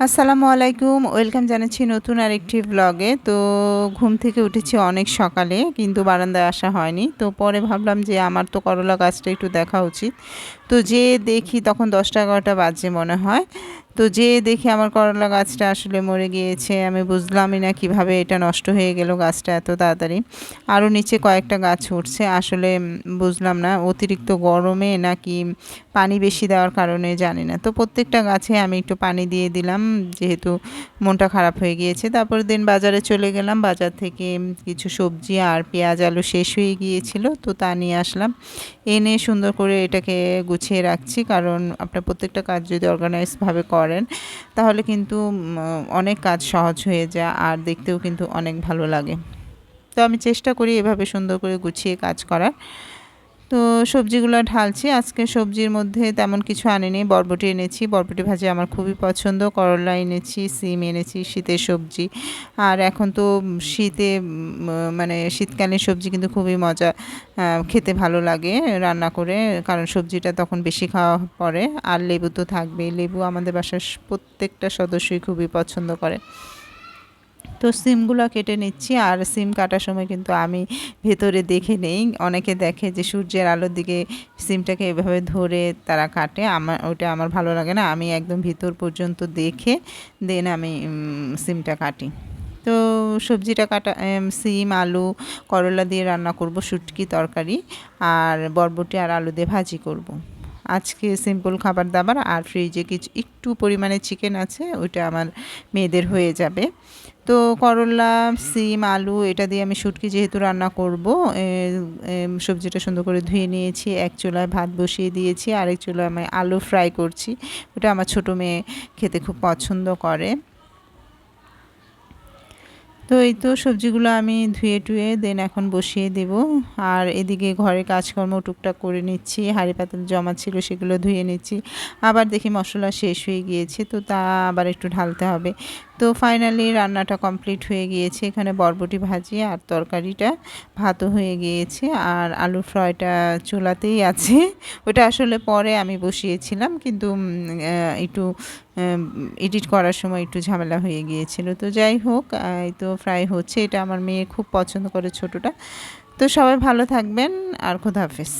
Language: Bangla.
আসসালামু আলাইকুম, ওয়েলকাম জানাচ্ছি নতুন আরেকটি ব্লগে। তো ঘুম থেকে উঠেছি অনেক সকালে, কিন্তু বারান্দায় আসা হয়নি। তো পরে ভাবলাম যে আমার তো করলা গাছটা একটু দেখা উচিত। তো যেয়ে দেখি তখন 10টা 11টা বাজে মনে হয়। তো যেয়ে দেখি আমার করলা গাছটা আসলে মরে গিয়েছে। আমি বুঝলামই না কিভাবে এটা নষ্ট হয়ে গেল গাছটা এত তাড়াতাড়ি। আরও নিচে কয়েকটা গাছ উঠছে, আসলে বুঝলাম না অতিরিক্ত গরমে নাকি পানি বেশি দেওয়ার কারণে, জানি না। তো প্রত্যেকটা গাছে আমি একটু পানি দিয়ে দিলাম, যেহেতু মনটা খারাপ হয়ে গিয়েছে। তারপরের দিন বাজারে চলে গেলাম, বাজার থেকে কিছু সবজি আর পেঁয়াজ আলু শেষ হয়ে গিয়েছিল, তো তা নিয়ে আসলাম। এনে সুন্দর করে এটাকে গুছিয়ে রাখছি, কারণ আপনার প্রত্যেকটা কাজ যদি অর্গানাইজভাবে করেন তাহলে কিন্তু অনেক কাজ সহজ হয়ে যায়, আর দেখতেও কিন্তু অনেক ভালো লাগে। তো আমি চেষ্টা করি এভাবে সুন্দর করে গুছিয়ে কাজ করার। তো সবজিগুলো ঢালছি। আজকে সবজির মধ্যে তেমন কিছু আনিনি, বরবটি এনেছি, বরবটি ভাজি আমার খুবই পছন্দ। করলা এনেছি, সিম এনেছি, শীতের সবজি। আর এখন তো শীতে মানে শীতকালীন সবজি কিন্তু খুবই মজা, খেতে ভালো লাগে রান্না করে, কারণ সবজিটা তখন বেশি খাওয়া পড়ে। আর লেবু তো থাকবেই, লেবু আমাদের বাসার প্রত্যেকটা সদস্যই খুবই পছন্দ করে। তো সিমগুলো কেটে নিচ্ছি, আর সিম কাটার সময় কিন্তু আমি ভেতরে দেখে নেই। অনেকে দেখে যে সূর্যের আলোর দিকে সিমটাকে এভাবে ধরে তারা কাটে, ওটা আমার ভালো লাগে না। আমি একদম ভিতর পর্যন্ত দেখে দেন আমি সিমটা কাটি। তো সবজিটা কাটা, সিম আলু করলা দিয়ে রান্না করব শুটকি তরকারি, আর বরবটি আর আলু দিয়ে ভাজি করব আজকে। সিম্পল খাবার দাবার, আর ফ্রিজে কিছু একটু পরিমাণে চিকেন আছে, ওইটা আমার মেয়েদের হয়ে যাবে। তো করলা, সিম, আলু এটা দিয়ে আমি শুটকি যেহেতু রান্না করব, সবজিটা সুন্দর করে ধুয়ে নিয়েছি। এক চুলায় ভাত বসিয়ে দিয়েছি, আরেক চুলায় আমি আলু ফ্রাই করছি। ওটা আমার ছোটো মেয়ে খেতে খুব পছন্দ করে। তো এই তো সবজিগুলো আমি ধুয়ে টুয়ে দেন এখন বসিয়ে দেব। আর এদিকে ঘরে কাজকর্ম টুকটাক করে নিচ্ছি, হাঁড়ি পাতিল জমা ছিল সেগুলো ধুয়ে নিচ্ছি। আবার দেখি মশলা শেষ হয়ে গিয়েছে, তো তা আবার একটু ঢালতে হবে। তো ফাইনালি রান্নাটা কমপ্লিট হয়ে গিয়েছে। এখানে বরবটি ভাজি আর তরকারিটা, ভাতও হয়ে গিয়েছে, আর আলু ফ্রাইটা চুলাতেই আছে। ওটা আসলে পরে আমি বসিয়েছিলাম, কিন্তু একটু এডিট করার সময় একটু ঝামেলা হয়ে গিয়েছিল। তো যাই হোক, এই তো ফ্রাই হচ্ছে। এটা আমার মেয়ে খুব পছন্দ করে, ছোটোটা। তো সবাই ভালো থাকবেন, আর খোদা হাফেজ।